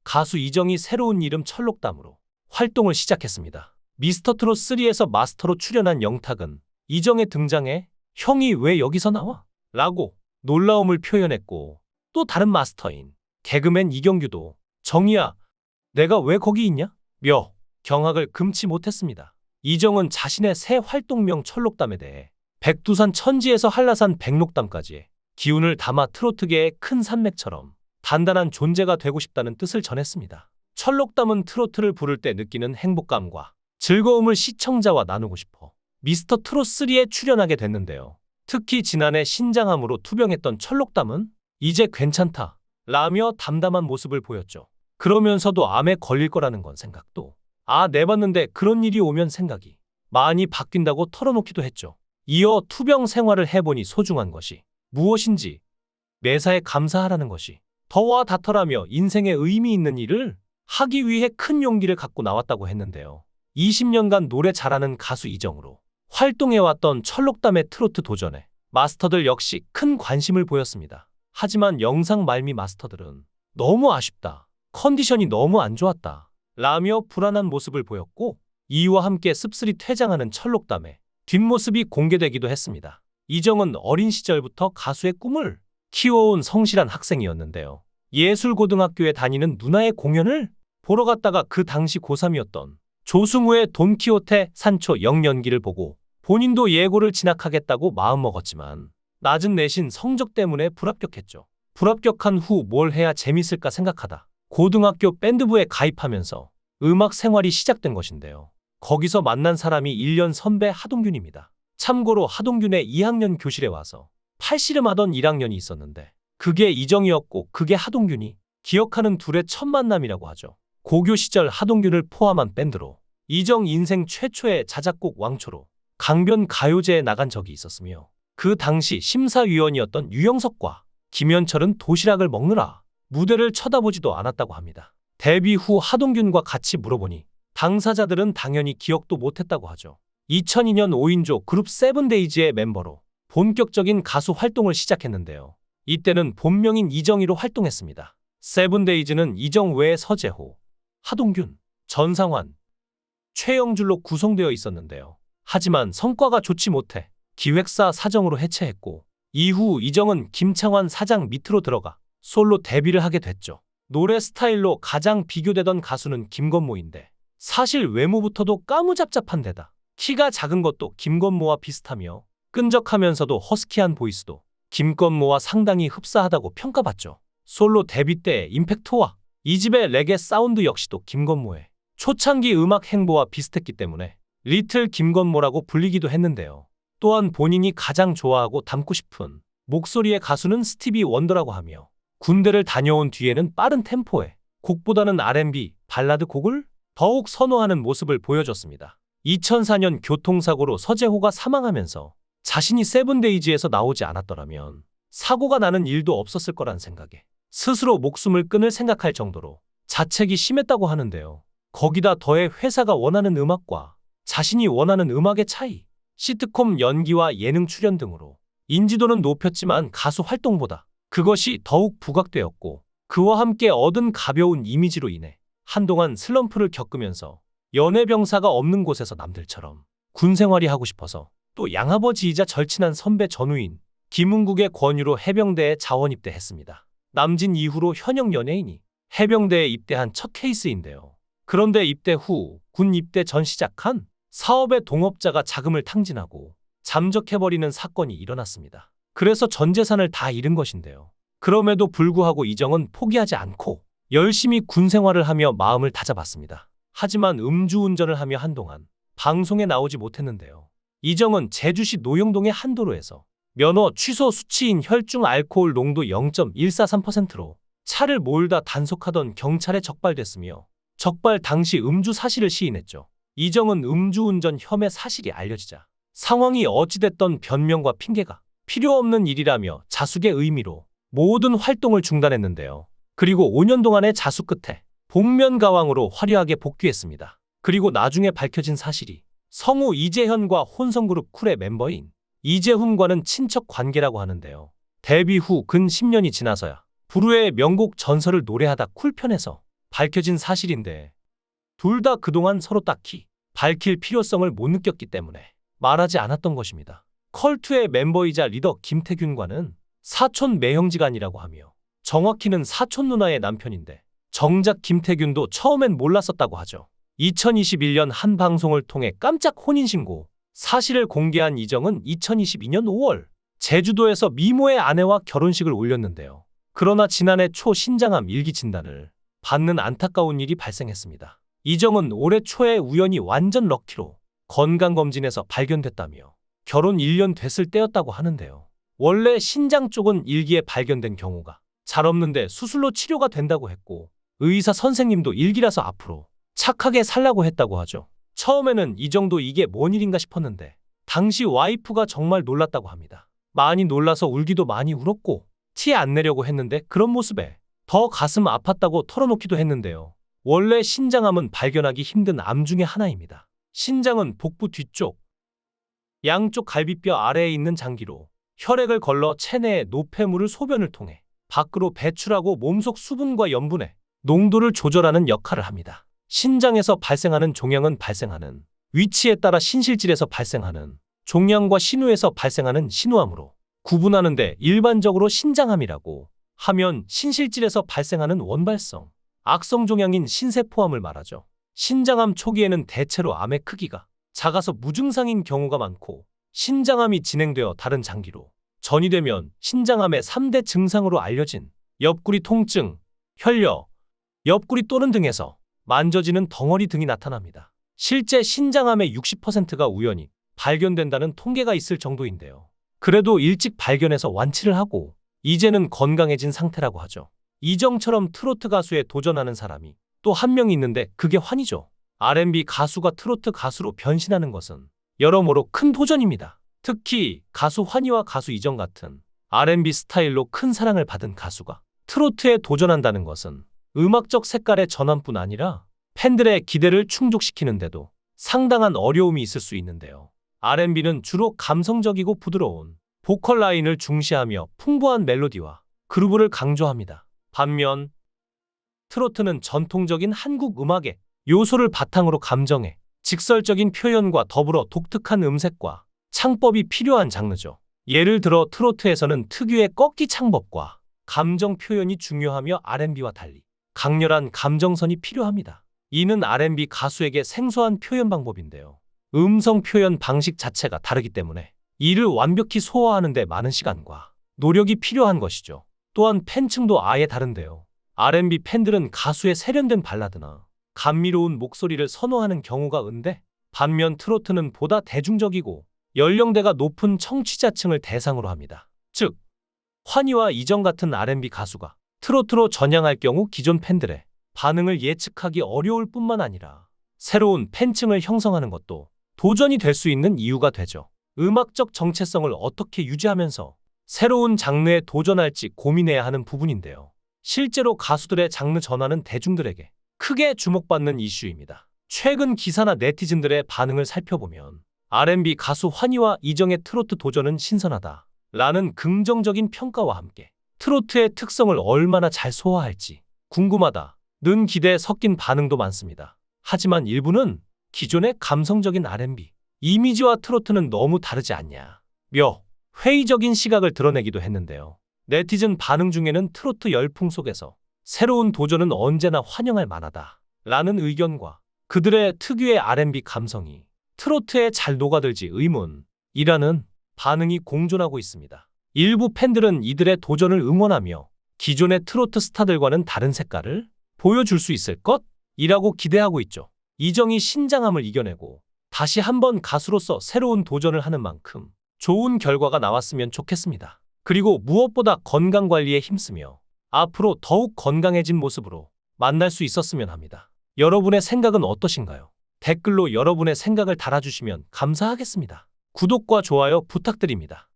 가수 이정이 새로운 이름 철록담으로 활동을 시작했습니다. 미스터트롯 3에서 마스터로 출연한 영탁은 이정의 등장에 형이 왜 여기서 나와? 라고 놀라움을 표현했고, 또 다른 마스터인 개그맨 이경규도 정이야, 내가 왜 거기 있냐? 며 경악을 금치 못했습니다. 이정은 자신의 새 활동명 철록담에 대해 백두산 천지에서 한라산 백록담까지 기운을 담아 트로트계의 큰 산맥처럼 단단한 존재가 되고 싶다는 뜻을 전했습니다. 철록담은 트로트를 부를 때 느끼는 행복감과 즐거움을 시청자와 나누고 싶어 미스터 트롯 3에 출연하게 됐는데요. 특히 지난해 신장암으로 투병했던 철록담은 이제 괜찮다 라며 담담한 모습을 보였죠. 그러면서도 암에 걸릴 거라는 건 생각도 내봤는데 그런 일이 오면 생각이 많이 바뀐다고 털어놓기도 했죠. 이어 투병 생활을 해보니 소중한 것이 무엇인지 매사에 감사하라는 것이 더 와 닿더라며 인생에 의미 있는 일을 하기 위해 큰 용기를 갖고 나왔다고 했는데요. 20년간 노래 잘하는 가수 이정으로 활동해왔던 철록담의 트로트 도전에 마스터들 역시 큰 관심을 보였습니다. 하지만 영상 말미 마스터들은 너무 아쉽다, 컨디션이 너무 안 좋았다 라며 불안한 모습을 보였고, 이와 함께 씁쓸히 퇴장하는 철록담의 뒷모습이 공개되기도 했습니다. 이정은 어린 시절부터 가수의 꿈을 키워온 성실한 학생이었는데요. 예술고등학교에 다니는 누나의 공연을 보러 갔다가 그 당시 고3이었던 조승우의 돈키호테 산초 영연기를 보고 본인도 예고를 진학하겠다고 마음먹었지만 낮은 내신 성적 때문에 불합격했죠. 불합격한 후 뭘 해야 재밌을까 생각하다 고등학교 밴드부에 가입하면서 음악 생활이 시작된 것인데요. 거기서 만난 사람이 1년 선배 하동균입니다. 참고로 하동균의 2학년 교실에 와서 팔씨름하던 1학년이 있었는데 그게 이정이었고, 그게 하동균이 기억하는 둘의 첫 만남이라고 하죠. 고교 시절 하동균을 포함한 밴드로 이정 인생 최초의 자작곡 왕초로 강변 가요제에 나간 적이 있었으며, 그 당시 심사위원이었던 유영석과 김현철은 도시락을 먹느라 무대를 쳐다보지도 않았다고 합니다. 데뷔 후 하동균과 같이 물어보니 당사자들은 당연히 기억도 못했다고 하죠. 2002년 5인조 그룹 세븐데이즈의 멤버로 본격적인 가수 활동을 시작했는데요. 이때는 본명인 이정희로 활동했습니다. 세븐데이즈는 이정 외에 서재호, 하동균, 전상환, 최영줄로 구성되어 있었는데요. 하지만 성과가 좋지 못해 기획사 사정으로 해체했고, 이후 이정은 김창완 사장 밑으로 들어가 솔로 데뷔를 하게 됐죠. 노래 스타일로 가장 비교되던 가수는 김건모인데 사실 외모부터도 까무잡잡한 데다 키가 작은 것도 김건모와 비슷하며 끈적하면서도 허스키한 보이스도 김건모와 상당히 흡사하다고 평가받죠. 솔로 데뷔 때의 임팩트와 이집의 레게 사운드 역시도 김건모의 초창기 음악 행보와 비슷했기 때문에 리틀 김건모라고 불리기도 했는데요. 또한 본인이 가장 좋아하고 닮고 싶은 목소리의 가수는 스티비 원더라고 하며, 군대를 다녀온 뒤에는 빠른 템포의 곡보다는 R&B, 발라드 곡을 더욱 선호하는 모습을 보여줬습니다. 2004년 교통사고로 서재호가 사망하면서 자신이 세븐데이즈에서 나오지 않았더라면 사고가 나는 일도 없었을 거란 생각에 스스로 목숨을 끊을 생각할 정도로 자책이 심했다고 하는데요. 거기다 더해 회사가 원하는 음악과 자신이 원하는 음악의 차이, 시트콤 연기와 예능 출연 등으로 인지도는 높였지만 가수 활동보다 그것이 더욱 부각되었고, 그와 함께 얻은 가벼운 이미지로 인해 한동안 슬럼프를 겪으면서 연애병사가 없는 곳에서 남들처럼 군생활이 하고 싶어서 또 양아버지이자 절친한 선배 전우인 김은국의 권유로 해병대에 자원 입대했습니다. 남진 이후로 현역 연예인이 해병대에 입대한 첫 케이스인데요. 그런데 입대 후 군 입대 전 시작한 사업의 동업자가 자금을 탕진하고 잠적해버리는 사건이 일어났습니다. 그래서 전 재산을 다 잃은 것인데요. 그럼에도 불구하고 이정은 포기하지 않고 열심히 군 생활을 하며 마음을 다잡았습니다. 하지만 음주운전을 하며 한동안 방송에 나오지 못했는데요. 이정은 제주시 노영동의 한 도로에서 면허 취소 수치인 혈중 알코올 농도 0.143%로 차를 몰다 단속하던 경찰에 적발됐으며, 적발 당시 음주 사실을 시인했죠. 이정은 음주운전 혐의 사실이 알려지자 상황이 어찌됐던 변명과 핑계가 필요 없는 일이라며 자숙의 의미로 모든 활동을 중단했는데요. 그리고 5년 동안의 자숙 끝에 복면가왕으로 화려하게 복귀했습니다. 그리고 나중에 밝혀진 사실이 성우 이재현과 혼성그룹 쿨의 멤버인 이재훈과는 친척 관계라고 하는데요. 데뷔 후 근 10년이 지나서야 불후의 명곡 전설을 노래하다 쿨편에서 밝혀진 사실인데 둘 다 그동안 서로 딱히 밝힐 필요성을 못 느꼈기 때문에 말하지 않았던 것입니다. 컬투의 멤버이자 리더 김태균과는 사촌 매형지간이라고 하며 정확히는 사촌 누나의 남편인데 정작 김태균도 처음엔 몰랐었다고 하죠. 2021년 한 방송을 통해 깜짝 혼인신고 사실을 공개한 이정은 2022년 5월 제주도에서 미모의 아내와 결혼식을 올렸는데요. 그러나 지난해 초 신장암 일기 진단을 받는 안타까운 일이 발생했습니다. 이정은 올해 초에 우연히 완전 럭키로 건강검진에서 발견됐다며 결혼 1년 됐을 때였다고 하는데요. 원래 신장 쪽은 일기에 발견된 경우가 잘 없는데 수술로 치료가 된다고 했고 의사 선생님도 일기라서 앞으로 착하게 살라고 했다고 하죠. 처음에는 이 정도 이게 뭔 일인가 싶었는데 당시 와이프가 정말 놀랐다고 합니다. 많이 놀라서 울기도 많이 울었고 티 안 내려고 했는데 그런 모습에 더 가슴 아팠다고 털어놓기도 했는데요. 원래 신장암은 발견하기 힘든 암 중에 하나입니다. 신장은 복부 뒤쪽, 양쪽 갈비뼈 아래에 있는 장기로 혈액을 걸러 체내의 노폐물을 소변을 통해 밖으로 배출하고 몸속 수분과 염분의 농도를 조절하는 역할을 합니다. 신장에서 발생하는 종양은 발생하는 위치에 따라 신실질에서 발생하는 종양과 신우에서 발생하는 신우암으로 구분하는데 일반적으로 신장암이라고 하면 신실질에서 발생하는 원발성, 악성 종양인 신세포암을 말하죠. 신장암 초기에는 대체로 암의 크기가 작아서 무증상인 경우가 많고 신장암이 진행되어 다른 장기로 전이되면 신장암의 3대 증상으로 알려진 옆구리 통증, 혈뇨, 옆구리 또는 등에서 만져지는 덩어리 등이 나타납니다. 실제 신장암의 60%가 우연히 발견된다는 통계가 있을 정도인데요. 그래도 일찍 발견해서 완치를 하고 이제는 건강해진 상태라고 하죠. 이정처럼 트로트 가수에 도전하는 사람이 또 한 명 있는데 그게 환희죠. R&B 가수가 트로트 가수로 변신하는 것은 여러모로 큰 도전입니다. 특히 가수 환희와 가수 이정 같은 R&B 스타일로 큰 사랑을 받은 가수가 트로트에 도전한다는 것은 음악적 색깔의 전환뿐 아니라 팬들의 기대를 충족시키는데도 상당한 어려움이 있을 수 있는데요. R&B는 주로 감성적이고 부드러운 보컬 라인을 중시하며 풍부한 멜로디와 그루브를 강조합니다. 반면 트로트는 전통적인 한국 음악의 요소를 바탕으로 감정의 직설적인 표현과 더불어 독특한 음색과 창법이 필요한 장르죠. 예를 들어 트로트에서는 특유의 꺾기 창법과 감정 표현이 중요하며 R&B와 달리 강렬한 감정선이 필요합니다. 이는 R&B 가수에게 생소한 표현 방법인데요. 음성 표현 방식 자체가 다르기 때문에 이를 완벽히 소화하는 데 많은 시간과 노력이 필요한 것이죠. 또한 팬층도 아예 다른데요. R&B 팬들은 가수의 세련된 발라드나 감미로운 목소리를 선호하는 경우가 은데 반면 트로트는 보다 대중적이고 연령대가 높은 청취자층을 대상으로 합니다. 즉, 환희와 이정 같은 R&B 가수가 트로트로 전향할 경우 기존 팬들의 반응을 예측하기 어려울 뿐만 아니라 새로운 팬층을 형성하는 것도 도전이 될 수 있는 이유가 되죠. 음악적 정체성을 어떻게 유지하면서 새로운 장르에 도전할지 고민해야 하는 부분인데요. 실제로 가수들의 장르 전환은 대중들에게 크게 주목받는 이슈입니다. 최근 기사나 네티즌들의 반응을 살펴보면 R&B 가수 환희와 이정의 트로트 도전은 신선하다 라는 긍정적인 평가와 함께 트로트의 특성을 얼마나 잘 소화할지 궁금하다 는 기대에 섞인 반응도 많습니다. 하지만 일부는 기존의 감성적인 R&B 이미지와 트로트는 너무 다르지 않냐 며 회의적인 시각을 드러내기도 했는데요. 네티즌 반응 중에는 트로트 열풍 속에서 새로운 도전은 언제나 환영할 만하다 라는 의견과 그들의 특유의 R&B 감성이 트로트에 잘 녹아들지 의문이라는 반응이 공존하고 있습니다. 일부 팬들은 이들의 도전을 응원하며 기존의 트로트 스타들과는 다른 색깔을 보여줄 수 있을 것이라고 기대하고 있죠. 이정이 신장암을 이겨내고 다시 한번 가수로서 새로운 도전을 하는 만큼 좋은 결과가 나왔으면 좋겠습니다. 그리고 무엇보다 건강관리에 힘쓰며 앞으로 더욱 건강해진 모습으로 만날 수 있었으면 합니다. 여러분의 생각은 어떠신가요? 댓글로 여러분의 생각을 달아주시면 감사하겠습니다. 구독과 좋아요 부탁드립니다.